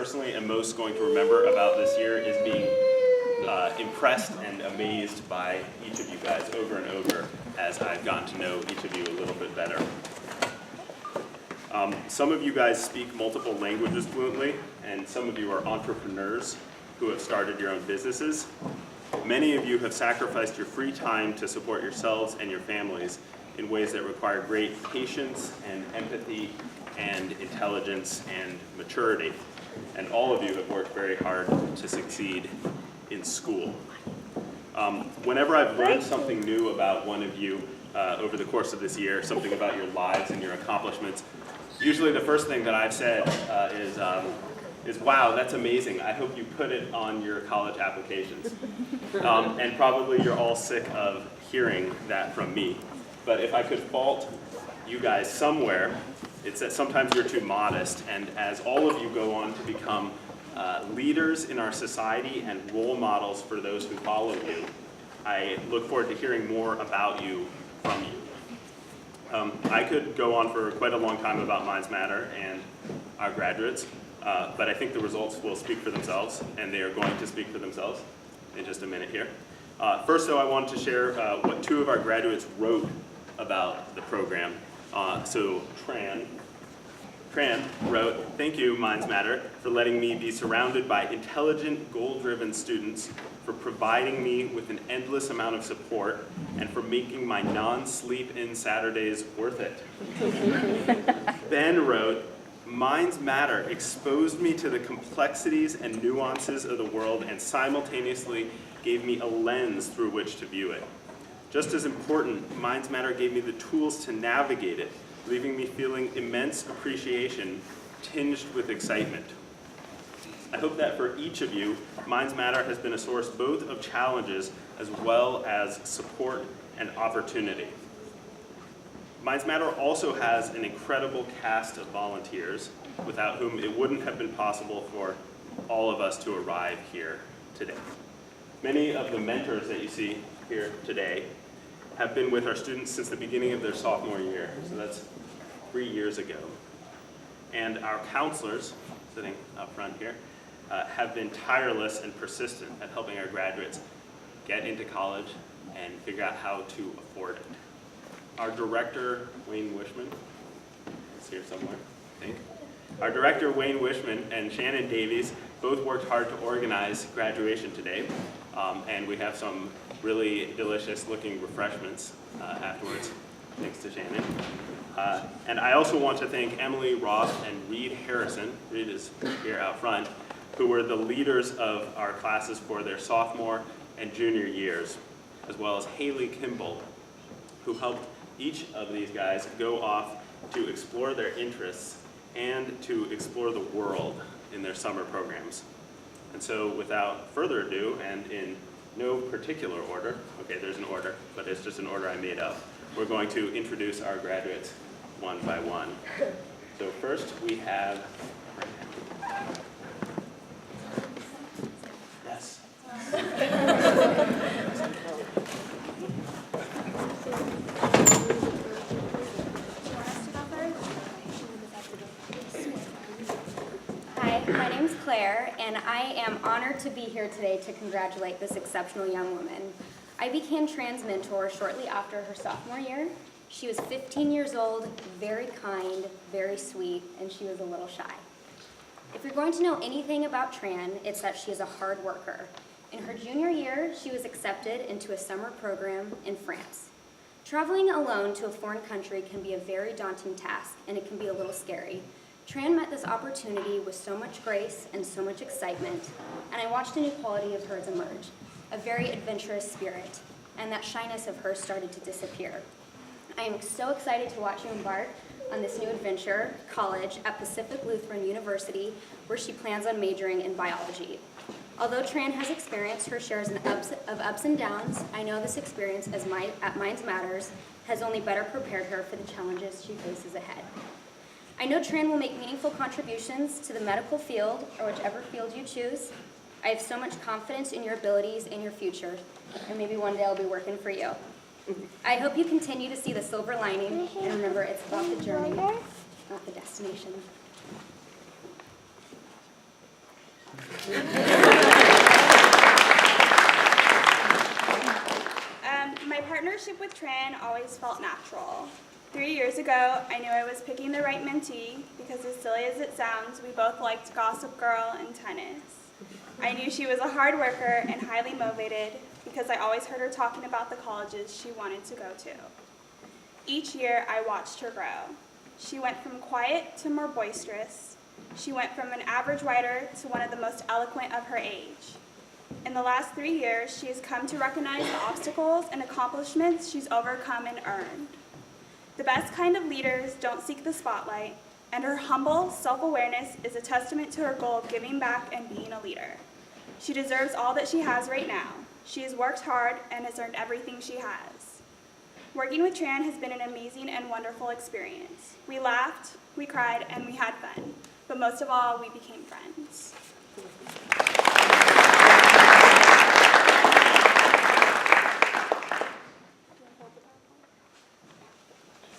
personally am most going to remember about this year is being impressed and amazed by each of you guys over and over as I've gotten to know each of you a little bit better. Some of you guys speak multiple languages fluently, and some of you are entrepreneurs who have started your own businesses. Many of you have sacrificed your free time to support yourselves and your families in ways that require great patience and empathy and intelligence and maturity. And all of you have worked very hard to succeed in school. Whenever I've learned something new about one of you over the course of this year, something about your lives and your accomplishments, usually the first thing that I've said is, wow, that's amazing. I hope you put it on your college applications. And probably you're all sick of hearing that from me. But if I could fault you guys somewhere, it's that sometimes you're too modest. And as all of you go on to become leaders in our society and role models for those who follow you, I look forward to hearing more about you from you. I could go on for quite a long time about Minds Matter and our graduates, but I think the results will speak for themselves, and they are going to speak for themselves in just a minute here. First, though, I wanted to share what two of our graduates wrote about the program. So Tran wrote, "Thank you, Minds Matter, for letting me be surrounded by intelligent, goal-driven students, for providing me with an endless amount of support, and for making my non-sleep-in Saturdays worth it." Ben wrote, "Minds Matter exposed me to the complexities and nuances of the world and simultaneously gave me a lens through which to view it. Just as important, Minds Matter gave me the tools to navigate it, leaving me feeling immense appreciation tinged with excitement. I hope that for each of you, Minds Matter has been a source both of challenges as well as support and opportunity." Minds Matter also has an incredible cast of volunteers without whom it wouldn't have been possible for all of us to arrive here today. Many of the mentors that you see here today have been with our students since the beginning of their sophomore year, so that's 3 years ago. And our counselors, sitting up front here, have been tireless and persistent at helping our graduates get into college and figure out how to afford it. Our director, Wayne Wishman, is here somewhere, I think. Our director, Wayne Wishman, and Shannon Davies both worked hard to organize graduation today, and we have some really delicious looking refreshments afterwards, thanks to Shannon. And I also want to thank Emily Roth and Reed Harrison, Reed is here out front, who were the leaders of our classes for their sophomore and junior years, as well as Haley Kimball, who helped each of these guys go off to explore their interests and to explore the world in their summer programs. And so without further ado, and in no particular order, okay, there's an order, but it's just an order I made up, we're going to introduce our graduates one by one. So first we have, yes. Hi, my name's Claire, and I am honored to be here today to congratulate this exceptional young woman. I became Tran's mentor shortly after her sophomore year. She was 15 years old, very kind, very sweet, and she was a little shy. If you're going to know anything about Tran, it's that she is a hard worker. In her junior year, she was accepted into a summer program in France. Traveling alone to a foreign country can be a very daunting task, and it can be a little scary. Tran met this opportunity with so much grace and so much excitement, and I watched a new quality of hers emerge, a very adventurous spirit, and that shyness of hers started to disappear. I am so excited to watch you embark on this new adventure, college, at Pacific Lutheran University, where she plans on majoring in biology. Although Tran has experienced her shares of ups and downs, I know this experience at Minds Matters has only better prepared her for the challenges she faces ahead. I know Tran will make meaningful contributions to the medical field, or whichever field you choose. I have so much confidence in your abilities and your future, and maybe one day I'll be working for you. I hope you continue to see the silver lining, and remember, it's about the journey, not the destination. My partnership with Tran always felt natural. 3 years ago, I knew I was picking the right mentee because, as silly as it sounds, we both liked Gossip Girl and tennis. I knew she was a hard worker and highly motivated because I always heard her talking about the colleges she wanted to go to. Each year, I watched her grow. She went from quiet to more boisterous. She went from an average writer to one of the most eloquent of her age. In the last 3 years, she has come to recognize the obstacles and accomplishments she's overcome and earned. The best kind of leaders don't seek the spotlight, and her humble self-awareness is a testament to her goal of giving back and being a leader. She deserves all that she has right now. She has worked hard and has earned everything she has. Working with Tran has been an amazing and wonderful experience. We laughed, we cried, and we had fun, but most of all, we became friends.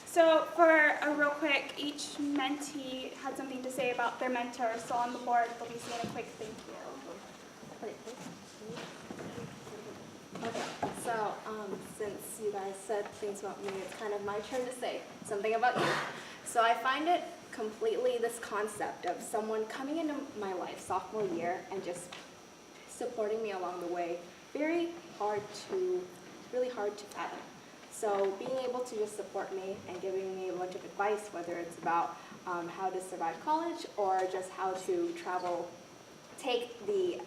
So for a real quick, each mentee had something to say about their mentor, so on the board they'll be saying a quick thank you. Okay, so since you guys said things about me, it's kind of my turn to say something about you. So I find it completely, this concept of someone coming into my life sophomore year and just supporting me along the way, really hard to fathom. So being able to just support me and giving me a bunch of advice, whether it's about how to survive college or just how to travel, take the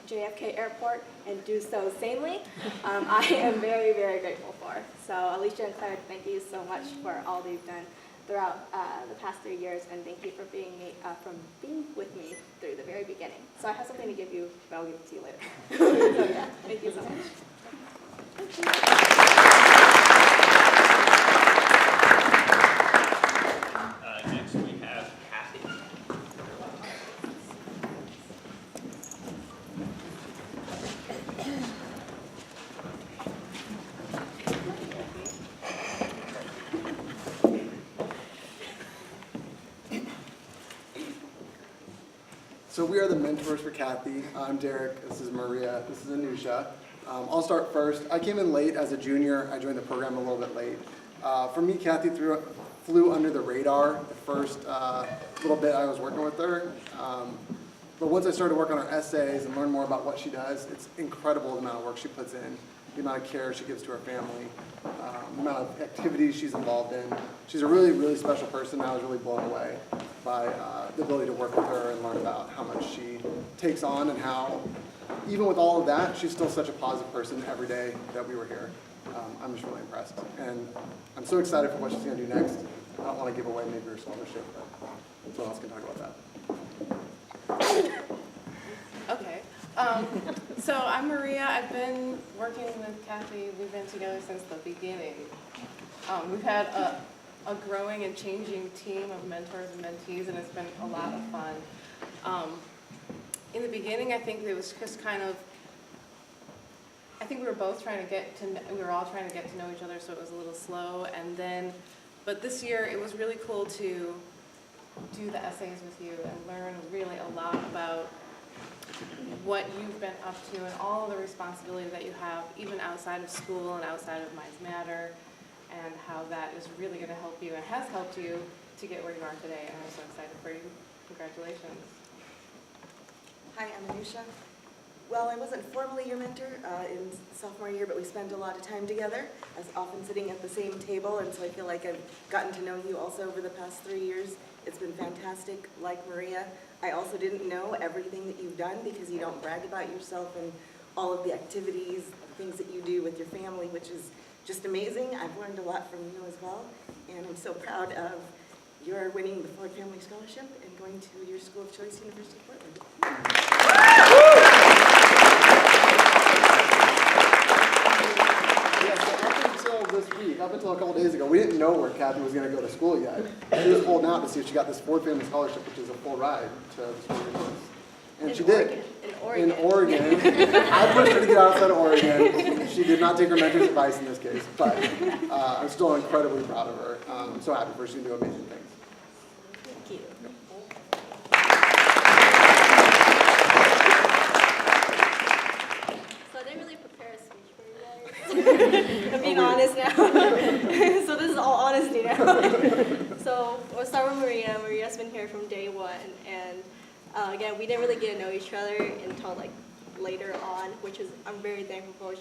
JFK airport and do so sanely, I am very, very grateful for. So Alicia and Claire, thank you so much for all they've done throughout the past 3 years, and thank you for being with me through the very beginning. So I have something to give you, but I'll give it to you later. So yeah, thank you so much. Thank you. Next we have Kathy. So we are the mentors for Kathy. I'm Derek, this is Maria, this is Anusha. I'll start first. I came in late as a junior. I joined the program a little bit late. For me, Kathy flew under the radar the first little bit I was working with her. But once I started working on her essays and learned more about what she does, it's incredible the amount of work she puts in, the amount of care she gives to her family, the amount of activities she's involved in. She's a really, really special person. I was really blown away by the ability to work with her and learn about how much she takes on and how, even with all of that, she's still such a positive person every day that we were here. I'm just really impressed. And I'm so excited for what she's going to do next. I don't want to give away maybe her scholarship, but someone else can talk about that. Okay. So I'm Maria. I've been working with Kathy. We've been together since the beginning. We've had a growing and changing team of mentors and mentees, and it's been a lot of fun. In the beginning, I think it was just kind of, I think we were both trying to we were all trying to get to know each other, so it was a little slow. And then, but this year it was really cool to do the essays with you and learn really a lot about what you've been up to and all of the responsibility that you have, even outside of school and outside of MindsMatter, and how that is really going to help you and has helped you to get where you are today. And I'm so excited for you. Congratulations. Hi, I'm Anusha. Well, I wasn't formally your mentor in sophomore year, but we spent a lot of time together, as often sitting at the same table, and so I feel like I've gotten to know you also over the past 3 years. It's been fantastic. Like Maria, I also didn't know everything that you've done because you don't brag about yourself and all of the activities, the things that you do with your family, which is just amazing. I've learned a lot from you as well, and I'm so proud of your winning the Ford Family Scholarship and going to your school of choice, University of Portland. Up until a couple days ago, we didn't know where Kathy was going to go to school yet. She was holding out to see if she got this Ford Family Scholarship, which is a full ride to the school of choice. And she did. In Oregon. I pushed her to get outside of Oregon. She did not take her mentor's advice in this case, but I'm still incredibly proud of her. I'm so happy for her. She's going to do amazing things. Thank you. been here from day one, and again, we didn't really get to know each other until like later on, which is I'm very thankful for.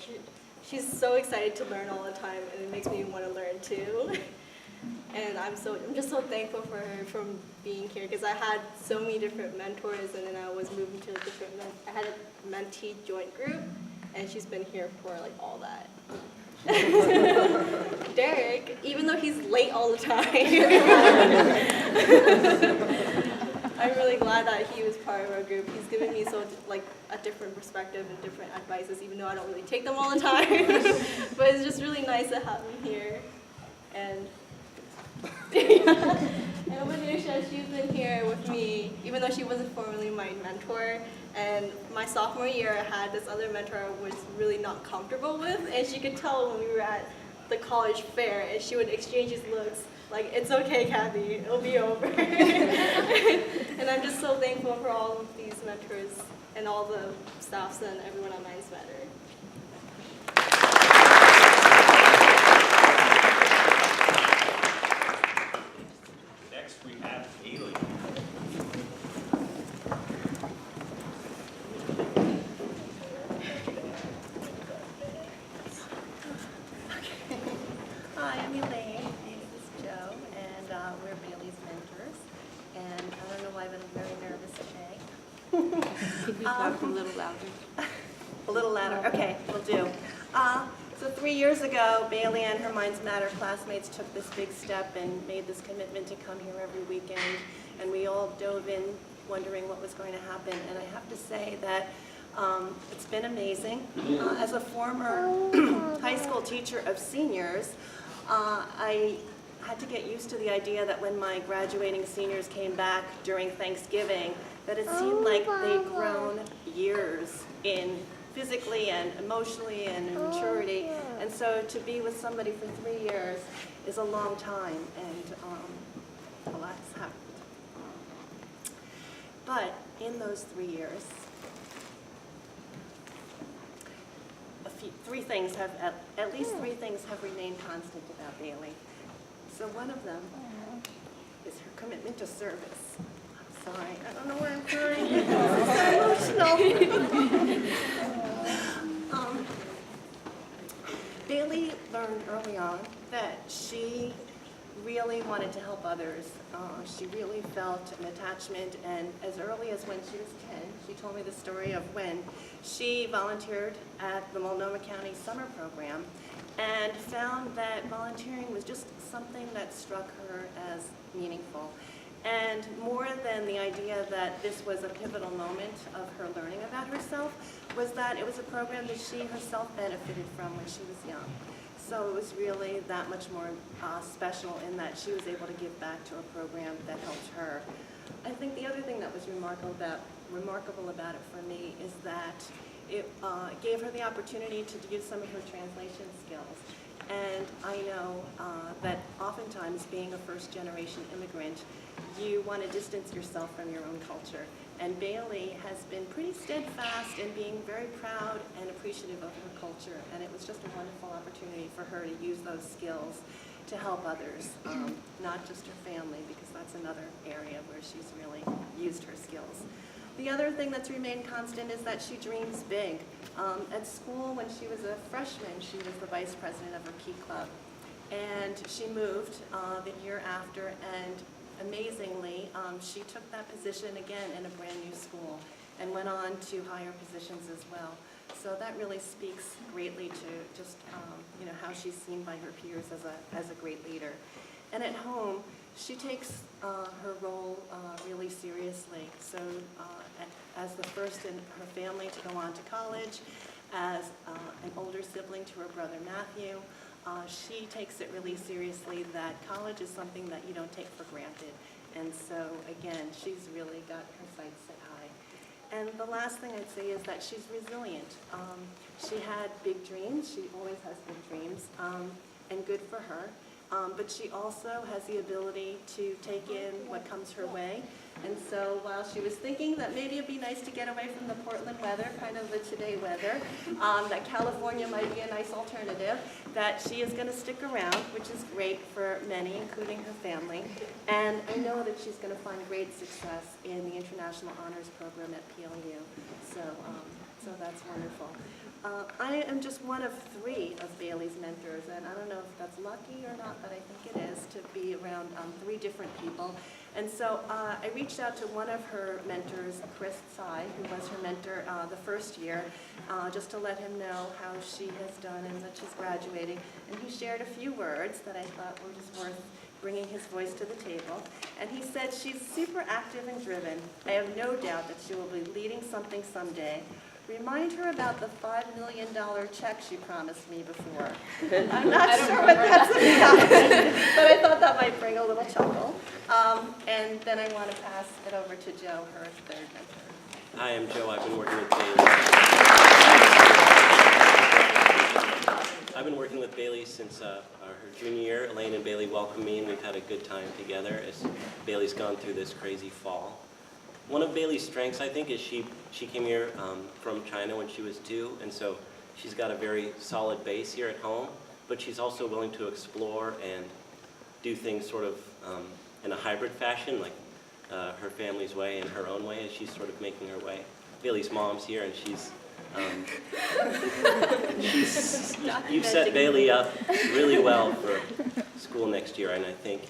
She's so excited to learn all the time, and it makes me want to learn too. And I'm just so thankful for her from being here, because I had so many different mentors, and then I was moving to a different I had a mentee joint group, and she's been here for like all that. Derek, even though he's late all the time, I'm really glad that he was part of our group. He's given me like a different perspective and different advices, even though I don't really take them all the time. But it's just really nice to have him here. And and Manusha, she's been here with me, even though she wasn't formally my mentor. And my sophomore year, I had this other mentor I was really not comfortable with, and she could tell when we were at the college fair, and she would exchange these looks like, "It's okay, Kathy, it'll be over." And I'm just so thankful for all of these mentors and all the staffs and everyone at MindsMatter. Next, we have Haley. Hi, I'm Elaine. This is Joe, and we're Bailey's mentors. And I don't know why, but I'm very nervous today. Could you talk a little louder? A little louder. Okay, will do. So 3 years ago, Bailey and her Minds Matter classmates took this big step and made this commitment to come here every weekend. And we all dove in wondering what was going to happen. And I have to say that it's been amazing. As a former high school teacher of seniors, I had to get used to the idea that when my graduating seniors came back during Thanksgiving, that it seemed like they'd grown years in physically and emotionally and in maturity. And so to be with somebody for 3 years is a long time, and a lot has happened. But in those 3 years, at least three things have remained constant about Bailey. So one of them is her commitment to service. I'm sorry, I don't know why I'm crying. This is so emotional. Bailey learned early on that she really wanted to help others. She really felt an attachment, and as early as when she was 10, she told me the story of when she volunteered at the Multnomah County Summer Program and found that volunteering was just something that struck her as meaningful. And more than the idea that this was a pivotal moment of her learning about herself, was that it was a program that she herself benefited from when she was young. So it was really that much more special in that she was able to give back to a program that helped her. I think the other thing that was remarkable about it for me is that it gave her the opportunity to use some of her translation skills. And I know that oftentimes being a first-generation immigrant, you want to distance yourself from your own culture. And Bailey has been pretty steadfast in being very proud and appreciative of her culture. And it was just a wonderful opportunity for her to use those skills to help others, not just her family, because that's another area where she's really used her skills. The other thing that's remained constant is that she dreams big. At school, when she was a freshman, she was the vice president of her Key Club. And she moved the year after, and amazingly, she took that position again in a brand new school and went on to higher positions as well. So that really speaks greatly to just how she's seen by her peers as a great leader. And at home, she takes her role really seriously. So as the first in her family to go on to college, as an older sibling to her brother Matthew, she takes it really seriously that college is something that you don't take for granted. And so, again, she's really got her sights set high. And the last thing I'd say is that she's resilient. She had big dreams. She always has big dreams, and good for her. But she also has the ability to take in what comes her way And so while she was thinking that maybe it'd be nice to get away from the Portland weather, kind of the today weather, that California might be a nice alternative, that she is going to stick around, which is great for many, including her family. And I know that she's going to find great success in the International Honors Program at PLU. So that's wonderful. I am just one of 3 of Bailey's mentors, and I don't know if that's lucky or not, but I think it is to be around 3 different people. And so I reached out to one of her mentors, Chris Tsai, who was her mentor the first year, just to let him know how she has done and that she's graduating. And he shared a few words that I thought were just worth bringing his voice to the table. And he said, "She's super active and driven. I have no doubt that she will be leading something someday. Remind her about the $5 million check she promised me before." I'm not sure what that's about, but I thought that might bring a little chuckle. And then I want to pass it over to Joe, her 3rd mentor. Hi, I'm Joe. I've been working with Bailey. I've been working with Bailey since her junior year. Elaine and Bailey welcomed me, and we've had a good time together as Bailey's gone through this crazy fall. One of Bailey's strengths, I think, is she came here from China when she was 2, and so she's got a very solid base here at home, but she's also willing to explore and do things sort of in a hybrid fashion, like her family's way and her own way as she's sort of making her way. Bailey's mom's here, and you've set Bailey up really well for school next year, and I think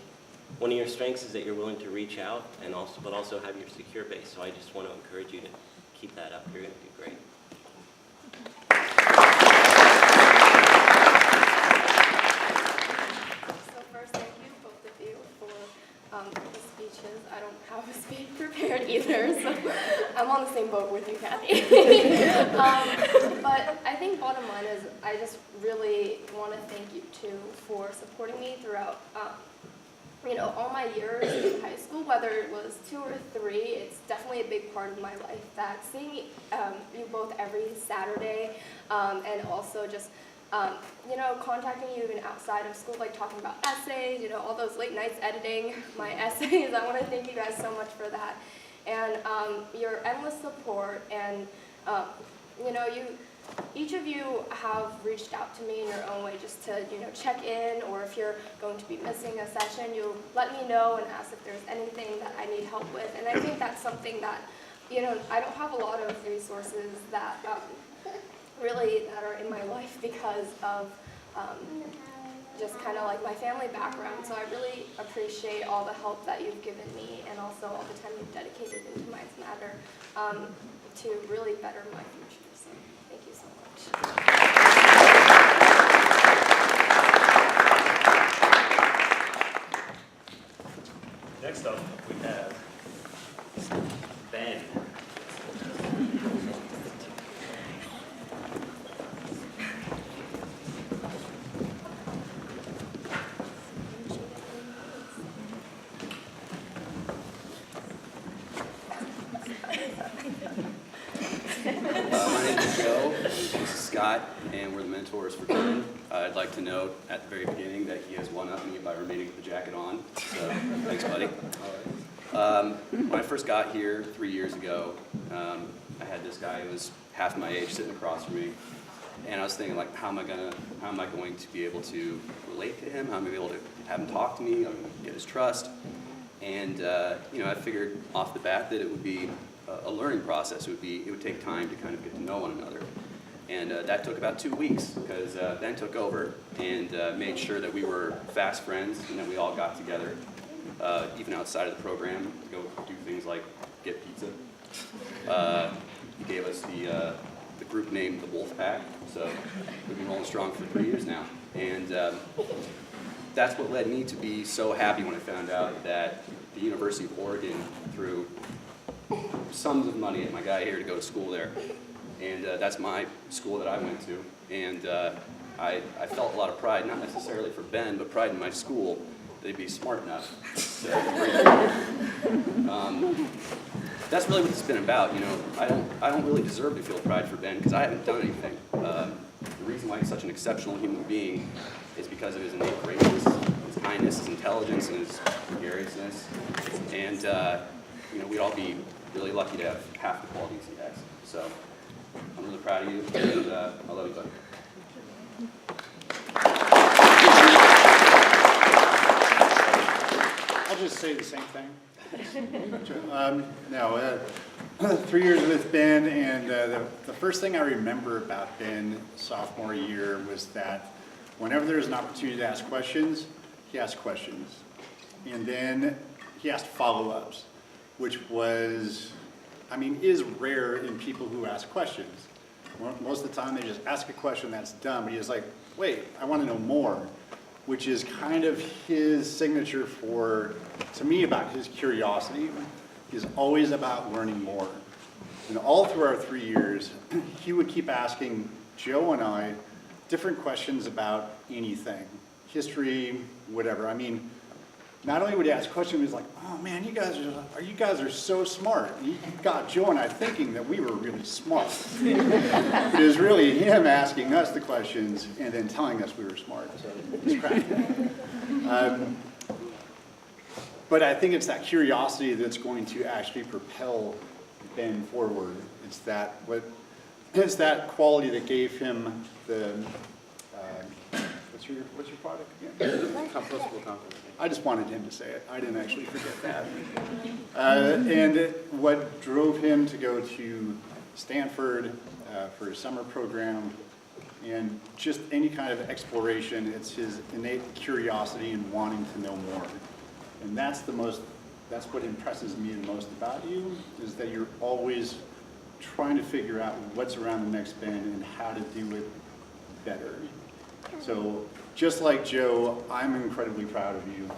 one of your strengths is that you're willing to reach out and but also have your secure base. So I just want to encourage you to keep that up. You're going to do great. So first, thank you, both of you, for the speeches. I don't have a speech prepared either, so I'm on the same boat with you, Kathy. But I think bottom line is I just really want to thank you two for supporting me throughout all my years in high school, whether it was 2 or 3, it's definitely a big part of my life. That seeing you both every Saturday, and also just contacting you even outside of school, like talking about essays, all those late nights editing my essays. I want to thank you guys so much for that, and your endless support, and each of you have reached out to me in your own way just to, check in, or if you're going to be missing a session, you'll let me know and ask if there's anything that I need help with. And I think that's something that, I don't have a lot of resources that that are in my life because of just kind of like my family background. So I really appreciate all the help that you've given me, and also all the time you've dedicated into Minds Matter to really better my future. So thank you so much. Next up, we have Ben. My name is Joe, this is Scott, and we're the mentors for Ben. I'd like to note at the very beginning that he has one-upped me by remaining with the jacket on, so thanks, buddy. When I first got here 3 years ago, I had this guy who was half my age sitting across from me, and I was thinking, like, how am I going to be able to relate to him? How am I going to be able to have him talk to me? I'm going to get his trust. And I figured off the bat that it would be a learning process. It would take time to kind of get to know one another. And that took about 2 weeks, because Ben took over and made sure that we were fast friends and that we all got together, even outside of the program, to go do things like get pizza. He gave us the group name, the Wolf Pack, so we've been rolling strong for 3 years now. And that's what led me to be so happy when I found out that the University of Oregon threw sums of money at my guy here to go to school there. And that's my school that I went to. And I felt a lot of pride, not necessarily for Ben, but pride in my school that he'd be smart enough to that's really what it's been about. I don't really deserve to feel pride for Ben because I haven't done anything. The reason why he's such an exceptional human being is because of his innate greatness, his kindness, his intelligence, and his gregariousness. And we'd all be really lucky to have half the qualities he has. So I'm really proud of you, and I love you, buddy. I'll just say the same thing. 3 years with Ben, and the first thing I remember about Ben sophomore year was that whenever there was an opportunity to ask questions, he asked questions. And then he asked follow-ups, which was, is rare in people who ask questions. Most of the time they just ask a question, that's done, but he was like, wait, I want to know more, which is kind of his signature to me, about his curiosity. He's always about learning more. And all through our 3 years, he would keep asking Joe and I different questions about anything, history, whatever. Not only would he ask questions, he was like, oh man, you guys are so smart. He got Joe and I thinking that we were really smart. It was really him asking us the questions and then telling us we were smart. So it's cracking. But I think it's that curiosity that's going to actually propel Ben forward. It's that quality that gave him the what's your product again? Compostable compost. I just wanted him to say it. I didn't actually forget that. And what drove him to go to Stanford for his summer program, and just any kind of exploration, it's his innate curiosity and wanting to know more. And that's what impresses me the most about you, is that you're always trying to figure out what's around the next bend and how to do it better. So just like Joe, I'm incredibly proud of you,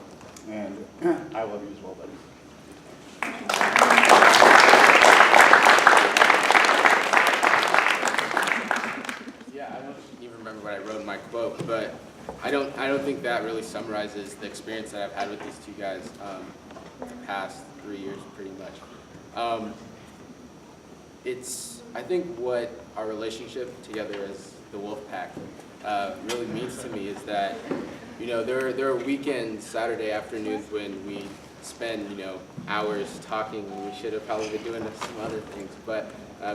and I love you as well, buddy. Yeah, I don't even remember what I wrote in my quote, but I don't think that really summarizes the experience that I've had with these two guys the past 3 years, pretty much. I think what our relationship together as the Wolfpack really means to me is that, there are weekends, Saturday afternoons, when we spend, hours talking, and we should have probably been doing some other things, but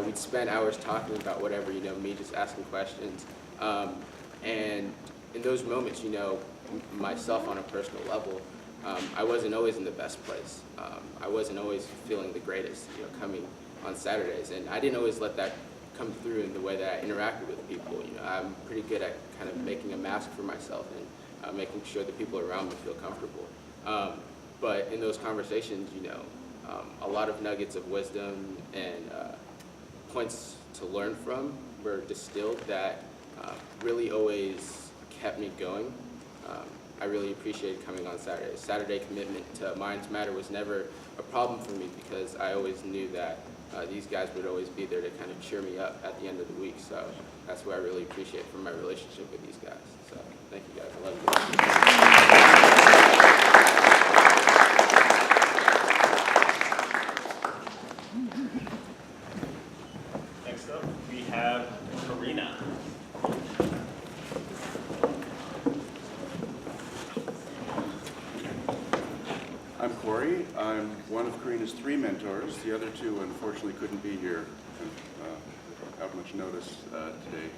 we'd spend hours talking about whatever, me just asking questions. And in those moments, myself on a personal level, I wasn't always in the best place. I wasn't always feeling the greatest, coming on Saturdays, and I didn't always let that come through in the way that I interacted with people. I'm pretty good at kind of making a mask for myself and making sure the people around me feel comfortable. But in those conversations, a lot of nuggets of wisdom and points to learn from were distilled that really always kept me going. I really appreciated coming on Saturdays. Saturday commitment to Minds Matter was never a problem for me, because I always knew that these guys would always be there to kind of cheer me up at the end of the week. So that's what I really appreciate from my relationship with these guys. So thank you guys. I love you. Next up, we have Karina. I'm Corey. I'm one of Karina's 3 mentors. The other 2 unfortunately couldn't be here without much notice today.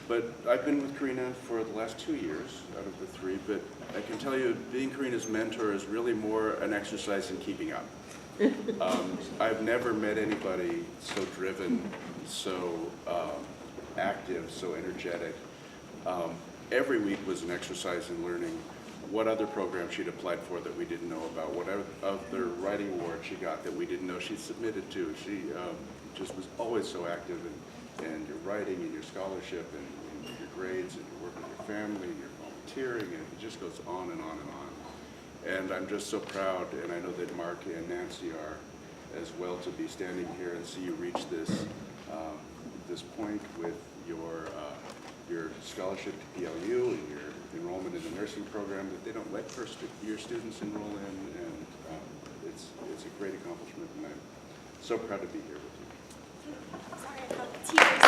But I've been with Karina for the last 2 years out of the 3, but I can tell you being Karina's mentor is really more an exercise in keeping up. I've never met anybody so driven, so active, so energetic. Every week was an exercise in learning what other program she'd applied for that we didn't know about, what other writing award she got that we didn't know she submitted to. She just was always so active in your writing and your scholarship and your grades and your work with your family and your volunteering, and it just goes on and on and on. And I'm just so proud, and I know that Mark and Nancy are as well, to be standing here and see you reach this point with your scholarship to PLU and your enrollment in the nursing program that they don't let first-year students enroll in, and it's a great accomplishment, and I'm so proud to be here with you. Sorry, I have tears.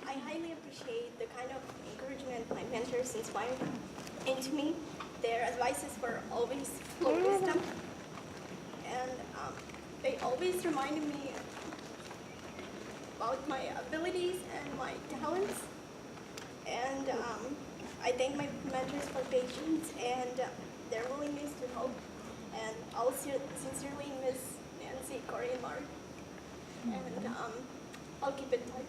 I highly appreciate the kind of encouragement my mentors inspired into me. always reminded me about my abilities and my talents. And I thank my mentors for patience and their willingness to help. And I'll sincerely miss Nancy, Corey, and Mark. And I'll keep in touch.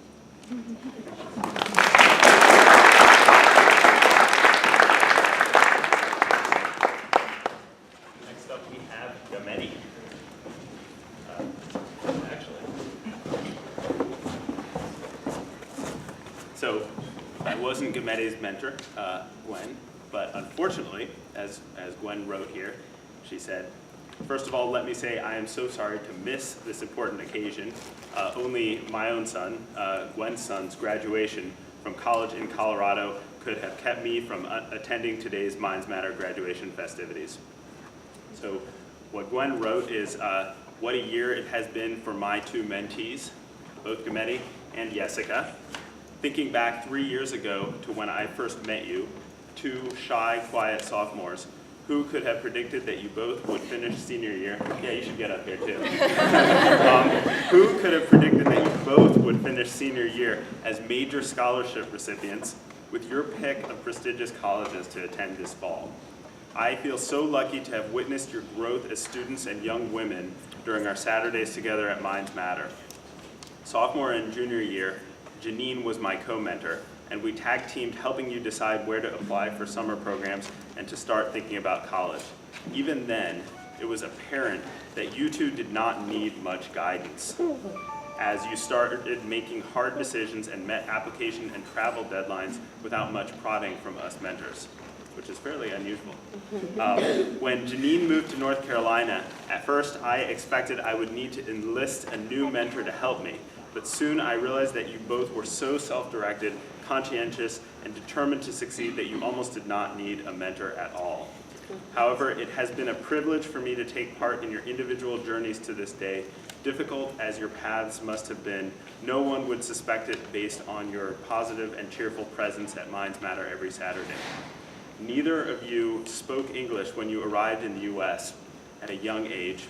Next up, we have Gamedi. So I wasn't Gamedi's mentor, Gwen, but unfortunately, as Gwen wrote here, she said, "First of all, let me say I am so sorry to miss this important occasion. Only my own son, Gwen's son's graduation from college in Colorado could have kept me from attending today's Minds Matter graduation festivities." So what Gwen wrote is, what a year it has been for my two mentees, both Gamedi and Jessica. Thinking back 3 years ago to when I first met you, two shy, quiet sophomores, who could have predicted that you both would finish senior year? Yeah, you should get up here too. Who could have predicted that you both would finish senior year as major scholarship recipients with your pick of prestigious colleges to attend this fall? I feel so lucky to have witnessed your growth as students and young women during our Saturdays together at Minds Matter. Sophomore and junior year, Janine was my co-mentor, and we tag-teamed helping you decide where to apply for summer programs and to start thinking about college. Even then, it was apparent that you two did not need much guidance, as you started making hard decisions and met application and travel deadlines without much prodding from us mentors, which is fairly unusual. When Janine moved to North Carolina, at first I expected I would need to enlist a new mentor to help me, but soon I realized that you both were so self-directed, conscientious, and determined to succeed that you almost did not need a mentor at all. However, it has been a privilege for me to take part in your individual journeys to this day. Difficult as your paths must have been, no one would suspect it based on your positive and cheerful presence at Minds Matter every Saturday. Neither of you spoke English when you arrived in the U.S. at a young age,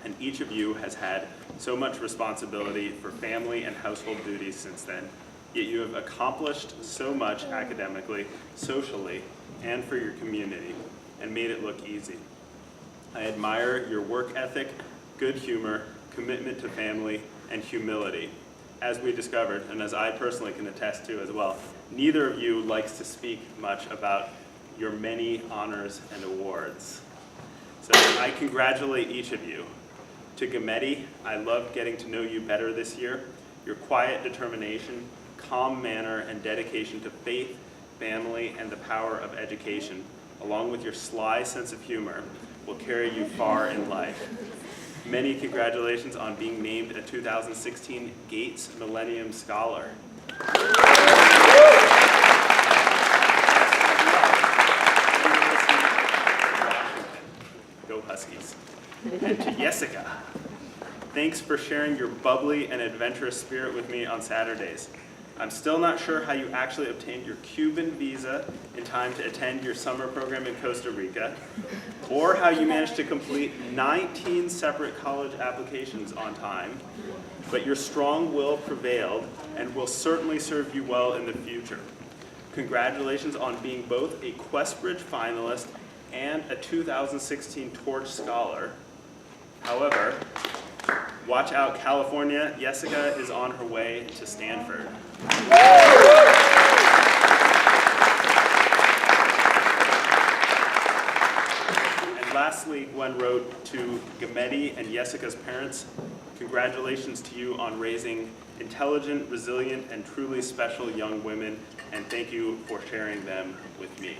and each of you has had so much responsibility for family and household duties since then. Yet you have accomplished so much academically, socially, and for your community, and made it look easy. I admire your work ethic, good humor, commitment to family, and humility. As we discovered, and as I personally can attest to as well, neither of you likes to speak much about your many honors and awards. So I congratulate each of you. To Gamedi, I loved getting to know you better this year. Your quiet determination, calm manner, and dedication to faith, family, and the power of education, along with your sly sense of humor, will carry you far in life. Many congratulations on being named a 2016 Gates Millennium Scholar. Go Huskies. And to Jessica, thanks for sharing your bubbly and adventurous spirit with me on Saturdays. I'm still not sure how you actually obtained your Cuban visa in time to attend your summer program in Costa Rica, or how you managed to complete 19 separate college applications on time, but your strong will prevailed and will certainly serve you well in the future. Congratulations on being both a Questbridge finalist and a 2016 Torch Scholar. However, watch out, California. Jessica is on her way to Stanford. And lastly, Gwen wrote to Gamedi and Jessica's parents, congratulations to you on raising intelligent, resilient, and truly special young women, and thank you for sharing them with me.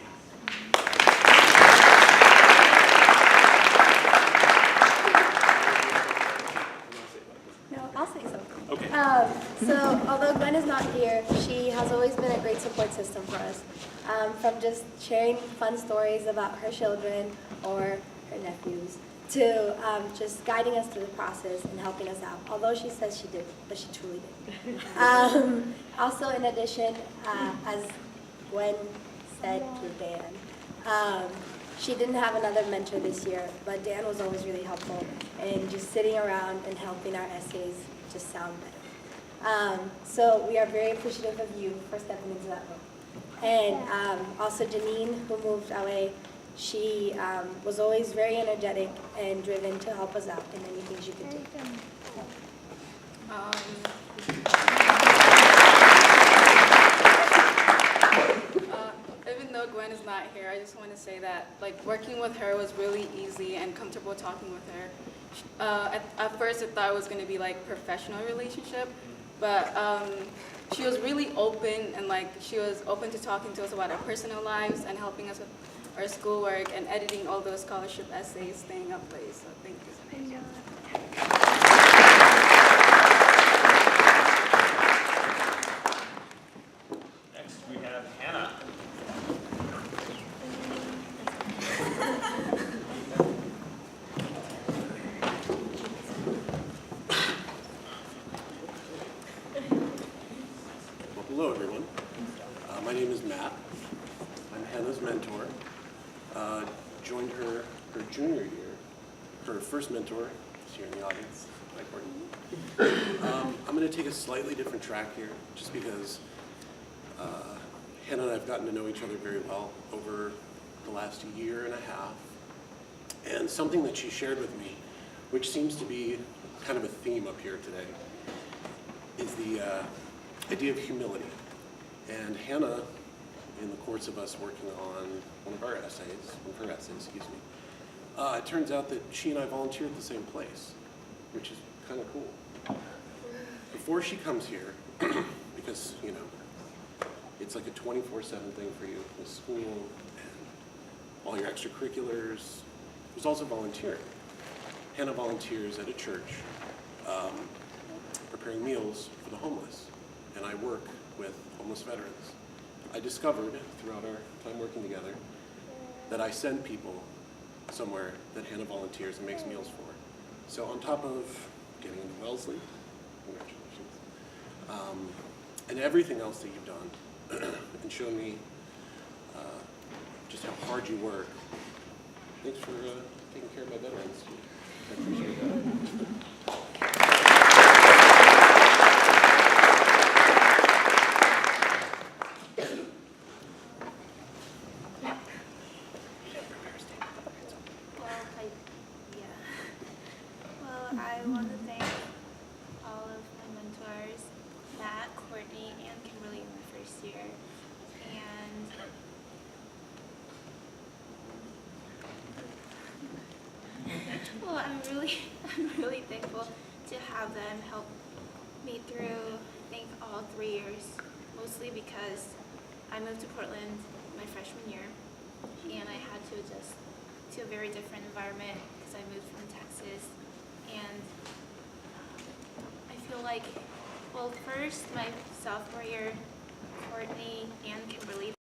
I'll say something. Okay. So although Gwen is not here, she has always been a great support system for us. From just sharing fun stories about her children or her nephews to just guiding us through the process and helping us out. Although she says she did, but she truly did. Also, in addition, as Gwen said to Dan, She didn't have another mentor this year, but Dan was always really helpful and just sitting around and helping our essays just sound better. So we are very appreciative of you for stepping into that role. And also Janine, who moved away, she was always very energetic and driven to help us out in anything she could do. Even though Gwen is not here, I just want to say that like working with her was really easy and comfortable talking with her. At first, I thought it was going to be like professional relationship, but she was really open and like she was open to talking to us about our personal lives and helping us with our schoolwork and editing all those scholarship essays, staying up late. So thank you. Next, we have Hannah. Well, hello, everyone. My name is Matt. I'm Hannah's mentor. Joined her junior year. Her first mentor is here in the audience. Hi, Courtney. I'm going to take a slightly different track here, just because Hannah and I have gotten to know each other very well over the last year and a half. And something that she shared with me, which seems to be kind of a theme up here today, is the idea of humility. And Hannah, in the course of us working on one of her essays, it turns out that she and I volunteered at the same place, which is kind of cool. Before she comes here, because, you know, it's like a 24/7 thing for you with school and all your extracurriculars, there's also volunteering. Hannah volunteers at a church preparing meals for the homeless, and I work with homeless veterans. I discovered throughout our time working together that I send people somewhere that Hannah volunteers and makes meals for. So on top of getting into Wellesley, congratulations, and everything else that you've done and shown me just how hard you work, thanks for taking care of my veterans. I appreciate that. I want to thank all of my mentors, Matt, Courtney, and Kimberly in my first year. And well, I'm really thankful to have them help me through, I think, all 3 years, mostly because I moved to Portland my freshman year, and I had to adjust to a very different environment because I moved from Texas. And I feel like, well, first, my sophomore year, Courtney and Kimberly